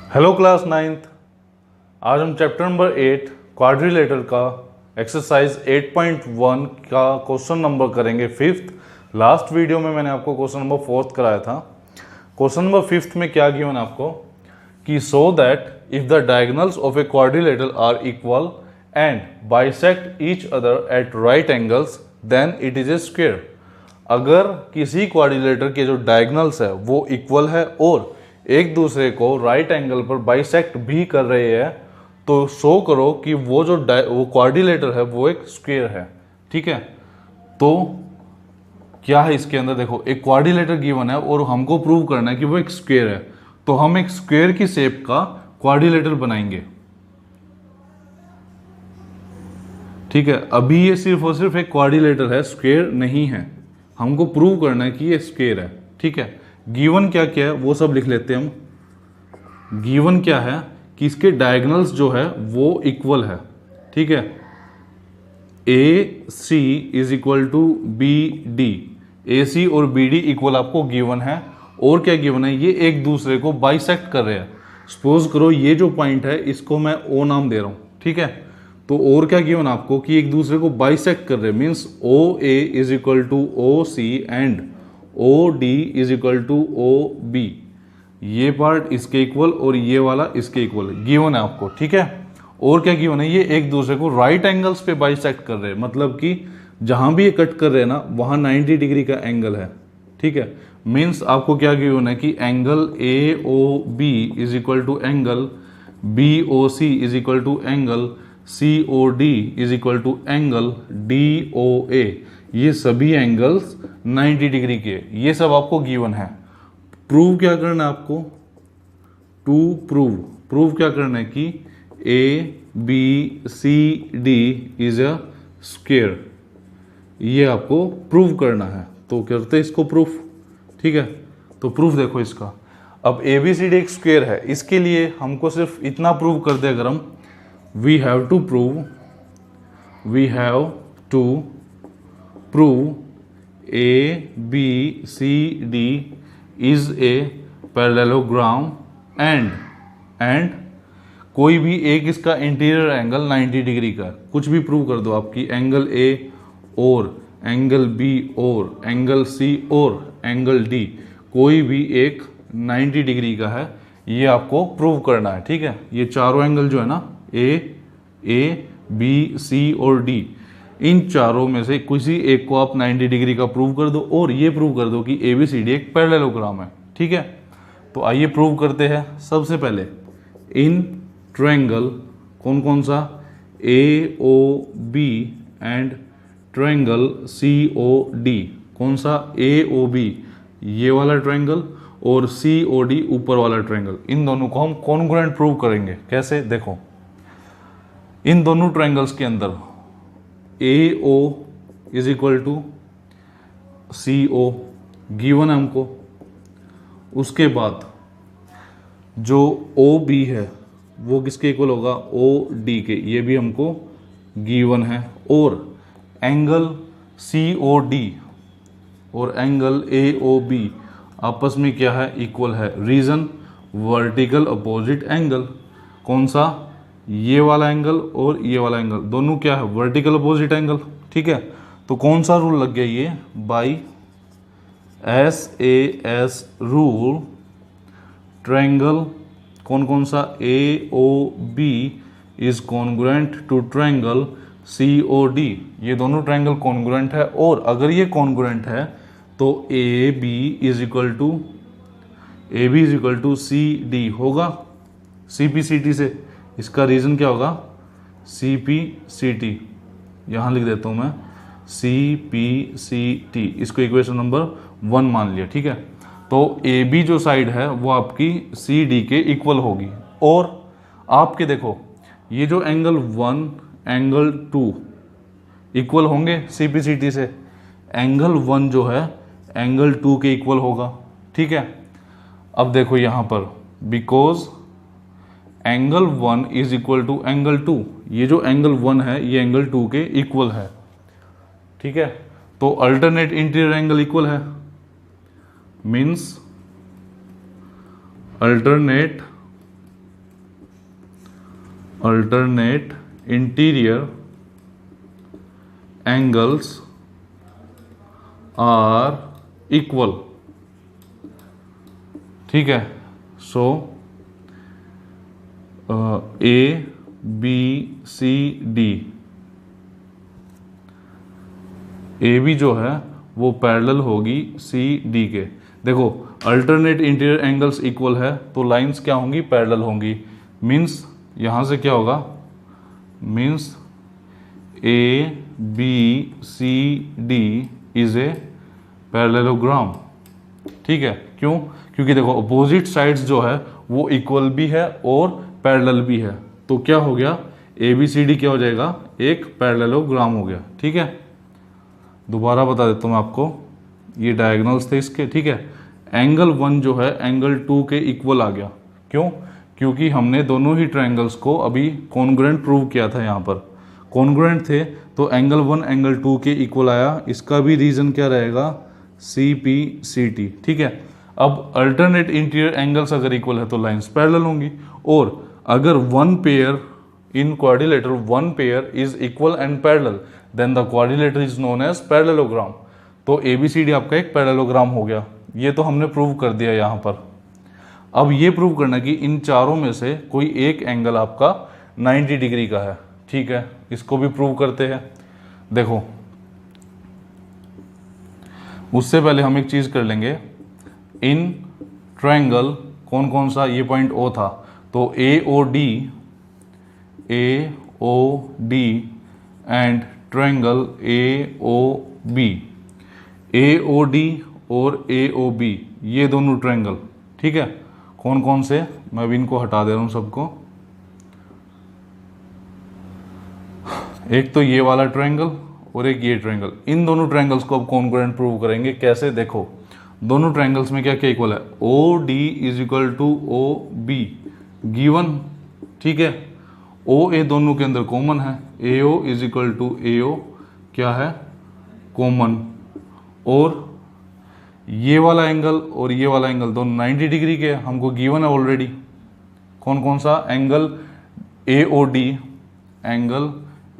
Hello class ninth. आज हम chapter number 8 quadrilateral का एक्सरसाइज 8.1 का क्वेश्चन नंबर करेंगे फिफ्थ। लास्ट वीडियो में मैंने आपको क्वेश्चन नंबर फोर्थ कराया था। क्वेश्चन नंबर फिफ्थ में क्या गिवन आपको कि so that if the diagonals of a quadrilateral are equal and bisect each other at right angles then it is a square. अगर किसी क्वाड्रिलेटर के जो डायगोनल्स है वो इक्वल है और एक दूसरे को राइट एंगल पर बाइसेक्ट भी कर रहे हैं तो शो करो कि वो जो वो क्वाड्रिलेटर है वो एक स्क्वायर है। ठीक है, तो क्या है इसके अंदर, देखो एक क्वाड्रिलेटर गिवन है और हमको प्रूव करना है कि वो एक स्क्वायर है, तो हम एक स्क्वायर की शेप का क्वाड्रिलेटर बनाएंगे। ठीक है, अभी ये सिर्फ और सिर्फ एक क्वाड्रिलेटर है, स्क्वायर नहीं है। हमको प्रूव करना है कि ये स्क्वायर है। ठीक है, गिवन क्या क्या है वो सब लिख लेते हैं हम। गिवन क्या है कि इसके डायगोनल्स जो है वो इक्वल है। ठीक है, A C is equal to B D, A C और बी डी इक्वल आपको गिवन है। और क्या गिवन है, ये एक दूसरे को बाइसेक्ट कर रहे हैं। सपोज करो ये जो पॉइंट है इसको मैं ओ नाम दे रहा हूं। ठीक है, तो और क्या गिवन आपको कि एक दूसरे को बाइसेक्ट कर रहे हैं, means O A is equal to O C and O D is equal to O B. ये पार्ट इसके इक्वल और ये वाला इसके इक्वल गिवन है आपको। ठीक है, और क्या गिवन है, ये एक दूसरे को राइट एंगल्स पे बाइसेक्ट कर रहे हैं, मतलब कि जहां भी ये कट कर रहे हैं ना वहां 90 डिग्री का एंगल है। ठीक है, मीन्स आपको क्या गिवन है कि angle A O B is equal to angle B O C is equal to angle C O D is equal to angle D O A. ये सभी एंगल्स 90 डिग्री के, ये सब आपको गिवन है। प्रूव क्या करना है आपको, टू प्रूव क्या करना है कि A B C D is a square, ये आपको प्रूव करना है। तो करते इसको प्रूफ। ठीक है, तो प्रूफ देखो इसका। अब ए बी सी डी एक स्क्वायर है, इसके लिए हमको सिर्फ इतना प्रूव कर दे अगर हम, we have to prove A B C D is a parallelogram and कोई भी एक इसका इंटीरियर एंगल 90 डिग्री का, कुछ भी प्रूव कर दो आपकी एंगल ए और एंगल बी और एंगल सी और एंगल डी कोई भी एक 90 डिग्री का है, ये आपको प्रूव करना है। ठीक है, ये चारों एंगल जो है ना ए बी सी और डी, इन चारों में से किसी एक को आप 90 डिग्री का प्रूव कर दो और ये प्रूव कर दो कि ए बी सी डी एक पैरेललोग्राम है। ठीक है, तो आइए प्रूव करते हैं। सबसे पहले इन ट्रायंगल कौन कौन सा, A O B and triangle C O D, कौन सा ए ओ बी ये वाला ट्रायंगल और सी ओ डी ऊपर वाला ट्रायंगल, इन दोनों को हम कॉन्ग्रुएंट प्रूव करेंगे। कैसे, देखो इन दोनों ट्रायंगल्स के अंदर A O is equal to C O given है हमको। उसके बाद जो ओ बी है वो किसके इक्वल होगा, ओ डी के, ये भी हमको गिवन है। और एंगल सी ओ डी और एंगल ए ओ बी आपस में क्या है, इक्वल है। रीजन, वर्टिकल अपोजिट एंगल, कौन सा, ये वाला एंगल और ये वाला एंगल दोनों क्या है, वर्टिकल अपोजिट एंगल। ठीक है, तो कौन सा रूल लग गया, ये बाई SAS रूल, ट्रायंगल कौन कौन सा, A O B is congruent to triangle C O D, ये दोनों ट्रायंगल कॉन्ग्रुएंट है। और अगर ये कॉन्ग्रुएंट है तो A B is equal to C D होगा, सी पी सी टी से। इसका रीजन क्या होगा, सी पी सी टी, यहां लिख देता हूं मैं सी पी सी टी, इसको इक्वेशन नंबर 1 मान लिया। ठीक है, तो ए बी जो साइड है वो आपकी सी डी के इक्वल होगी। और आपके देखो ये जो एंगल 1 एंगल 2 इक्वल होंगे सी पी सी टी से, एंगल 1 जो है एंगल 2 के इक्वल होगा। ठीक है, अब देखो यहां पर because angle 1 is equal to angle 2, ये जो एंगल 1 है ये एंगल 2 के इक्वल है। ठीक है, तो अल्टरनेट इंटीरियर एंगल इक्वल है, means alternate alternate interior angles are equal. ठीक है, so A B C D, A B जो है वो पैरेलल होगी सी डी के। देखो अल्टरनेट इंटीरियर एंगल्स इक्वल है तो लाइंस क्या होंगी, पैरेलल होंगी। मीन्स यहाँ से क्या होगा, means A B C D is a parallelogram. ठीक है, क्यों? क्योंकि देखो अपोजिट साइड्स जो है वो इक्वल भी है और पैरेलल भी है, तो क्या हो गया, ए बी सी डी क्या हो जाएगा, एक पैरेललोग्राम हो गया। ठीक है, दोबारा बता देता हूँ आपको, ये डायगोनल्स थे इसके। ठीक है, एंगल 1 जो है एंगल 2 के इक्वल आ गया। क्यों? क्योंकि हमने दोनों ही ट्रायंगल्स को अभी कॉन्ग्रुएंट प्रूव किया था। यहाँ पर कॉन्ग्रुएंट थे तो एंगल 1 एंगल 2 के इक्वल आया। इसका भी रीजन क्या रहेगा, सी पी सी टी। ठीक है, अब अल्टरनेट इंटीरियर एंगल्स अगर इक्वल है तो लाइंस पैरेलल होंगी, और अगर one pair in quadrilateral one pair is equal and parallel then the quadrilateral is known as parallelogram. तो एबीसीडी आपका एक पैरेललोग्राम हो गया। ये तो हमने प्रूव कर दिया यहाँ पर। अब ये प्रूव करना कि इन चारों में से कोई एक एंगल आपका 90 डिग्री का है। ठीक है, इसको भी प्रूव करते हैं। देखो उससे पहले हम एक चीज कर लेंगे, इन ट्रायंगल कौन कौन सा, ये पॉइंट ओ था तो A O D and triangle A O B, A O D और ए ओ बी, ये दोनों ट्रायंगल। ठीक है, कौन कौन से, मैं अभी इनको हटा दे रहा हूं सबको। एक तो ये वाला ट्रायंगल और एक ये ट्रायंगल, इन दोनों ट्रायंगल्स को अब कॉन्ग्रुएंट प्रूव करेंगे। कैसे? देखो दोनों ट्रायंगल्स में क्या क्या इक्वल है, O D is equal to O B given. ठीक है, ओ ए दोनों के अंदर कॉमन है, A O is equal to A O क्या है, कॉमन। और ये वाला एंगल और ये वाला एंगल दोनों 90 डिग्री के हमको गिवन है ऑलरेडी। कौन कौन सा, angle A O D, angle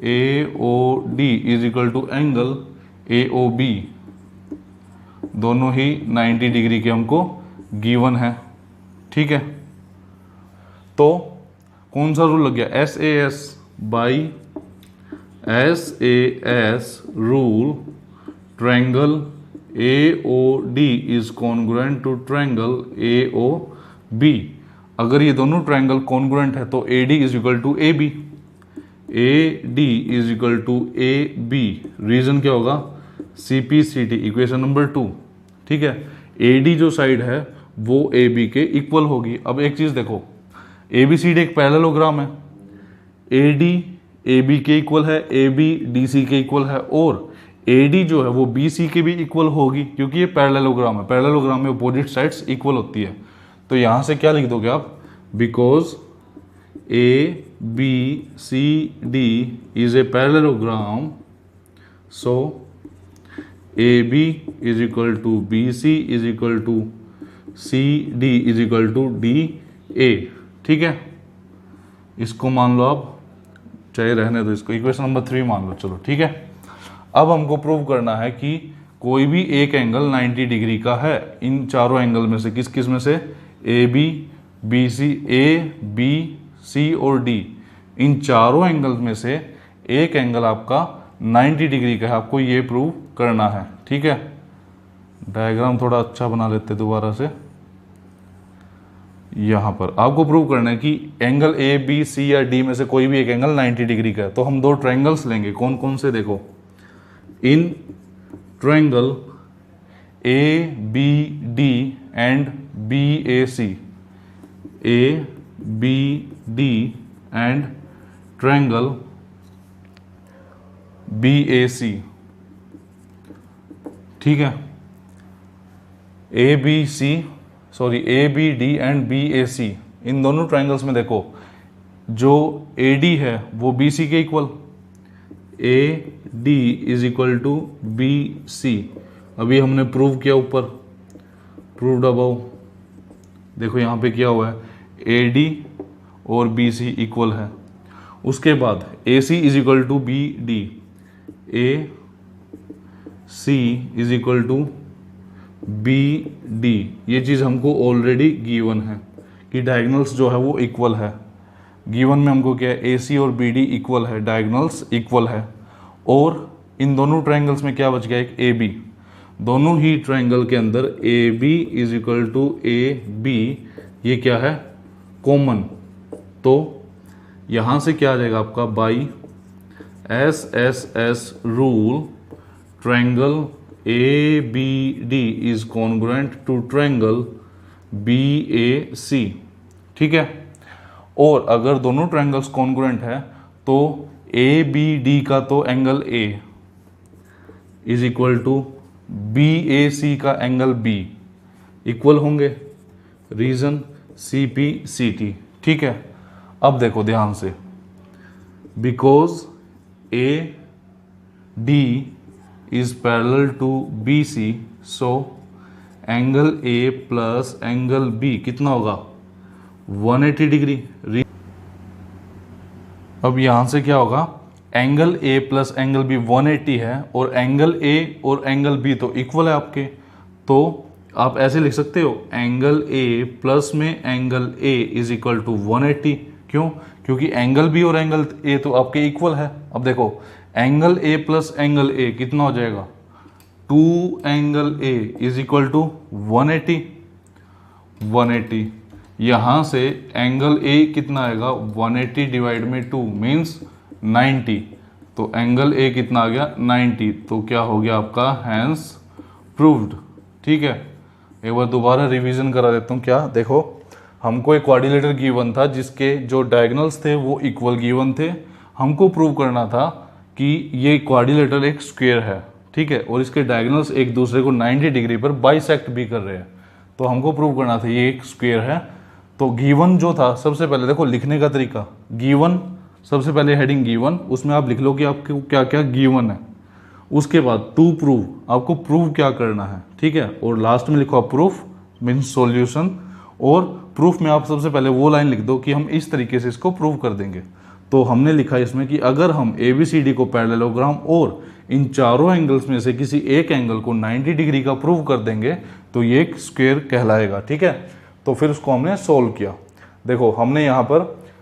A O D is equal to angle A O B, दोनों ही 90 डिग्री के हमको गिवन है। ठीक है, तो कौन सा रूल लग गया, S A S by S A S rule, triangle A O D is congruent to triangle A O B. अगर ये दोनों ट्रायंगल कॉन्ग्रुएंट है तो A D is equal to A B, A D is equal to A B. Reason क्या होगा, C P C T, equation number 2। ठीक है, A D जो साइड है वो ए बी के इक्वल होगी। अब एक चीज देखो, ए बी सी डी एक पैरेललोग्राम है, ए डी ए बी के इक्वल है, ए बी डी सी के इक्वल है, और ए डी जो है वो बी सी के भी इक्वल होगी क्योंकि ये पैरेललोग्राम है। पैरेललोग्राम में अपोजिट साइड्स इक्वल होती है। तो यहां से क्या लिख दोगे आप, because A B C D is a parallelogram, so A B is equal to B C is equal to C D is equal to D A. ठीक है, इसको मान लो आप, चाहे रहने दो इसको, इक्वेशन नंबर 3 मान लो। चलो ठीक है, अब हमको प्रूव करना है कि कोई भी एक एंगल 90 डिग्री का है इन चारों एंगल में से। किस किस में से, A B B C, A B C और डी, इन चारों एंगल में से एक एंगल आपका 90 डिग्री का है। आपको ये प्रूव करना है। ठीक है, डायग्राम थोड़ा अच्छा बना लेते दोबारा से। यहां पर आपको प्रूव करना है कि एंगल ए बी सी या डी में से कोई भी एक एंगल 90 डिग्री का है। तो हम दो ट्रायंगल्स लेंगे, कौन कौन से, देखो in triangle A B D and B A C, A B D and triangle B A C. ठीक है, A B C, sorry A B D and B A C, इन दोनों ट्रायंगल्स में देखो जो ए डी है वो B C के equal, A D is equal to B C. अभी हमने प्रूव किया ऊपर, प्रूव्ड अबव। देखो यहाँ पे क्या हुआ है, ए डी और बी सी इक्वल है। उसके बाद A C is equal to B D, A C is equal to B D, ये चीज़ हमको ऑलरेडी गिवन है कि डायगोनल्स जो है वो इक्वल है। गिवन में हमको क्या है, ए सी और बी डी इक्वल है, डायगोनल्स इक्वल है। और इन दोनों ट्रायंगल्स में क्या बच गया, एक ए बी। दोनों ही ट्रायंगल के अंदर A B is equal to A B, ये क्या है, कॉमन। तो यहां से क्या आ जाएगा आपका, by S S S rule triangle A B D is congruent to triangle B A C. ठीक है। और अगर दोनों ट्रायंगल्स कॉन्ग्रुएंट है तो ए बी डी का तो angle A is equal to B A C का एंगल बी इक्वल होंगे। Reason C P C T. ठीक है। अब देखो ध्यान से, because A D is parallel to B C, so angle A plus angle B कितना होगा, 180 डिग्री। अब यहां से क्या होगा, angle A plus angle B 180 है और एंगल ए और एंगल बी तो इक्वल है आपके, तो आप ऐसे लिख सकते हो एंगल ए प्लस में angle A is equal to 180। क्यों, क्योंकि एंगल बी और एंगल ए तो आपके इक्वल है। अब देखो angle A plus angle A कितना हो जाएगा, 2 angle A is equal to 180। 180 यहां से एंगल ए कितना आएगा, 180 डिवाइड में 2 मीन्स 90। तो एंगल ए कितना आ गया, 90। तो क्या हो गया आपका, हैंस प्रूव्ड। ठीक है। एक बार दोबारा रिवीजन करा देता हूँ। क्या देखो, हमको एक क्वाड्रिलेटरल गिवन था जिसके जो डायगोनल्स थे वो इक्वल गिवन थे। हमको प्रूव करना था कि ये क्वाड्रिलेटरल एक स्क्वायर है। ठीक है। और इसके डायगोनल्स एक दूसरे को 90 डिग्री पर बाइसेक्ट भी कर रहे हैं। तो हमको प्रूव करना था ये एक स्क्वायर है। तो गिवन जो था, सबसे पहले देखो लिखने का तरीका, गिवन सबसे पहले हेडिंग गिवन, उसमें आप लिख लो कि आपको क्या क्या गिवन है। उसके बाद टू प्रूव, आपको प्रूव क्या करना है। ठीक है। और लास्ट में लिखो आप प्रूफ मीन्स सॉल्यूशन। और प्रूफ में आप सबसे पहले वो लाइन लिख दो कि हम इस तरीके से इसको प्रूव कर देंगे। तो हमने लिखा इसमें कि अगर हम ए बी सी डी को पैरेललोग्राम और इन चारों एंगल्स में से किसी एक एंगल को 90 डिग्री का प्रूव कर देंगे तो ये एक स्क्वायर कहलाएगा। ठीक है। तो फिर उसको हमने सोल्व किया। देखो हमने यहाँ पर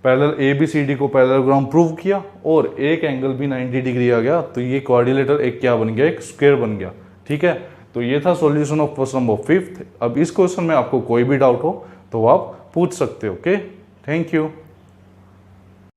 parallel A B C D को पैरेललोग्राम प्रूव किया और एक एंगल भी 90 डिग्री आ गया, तो ये क्वाड्रिलेटरल एक क्या बन गया, एक स्क्वायर बन गया। ठीक है। तो ये था सॉल्यूशन ऑफ क्वेश्चन नंबर 5। अब इस क्वेश्चन में आपको कोई भी डाउट हो तो आप पूछ सकते हो। Okay, thank you.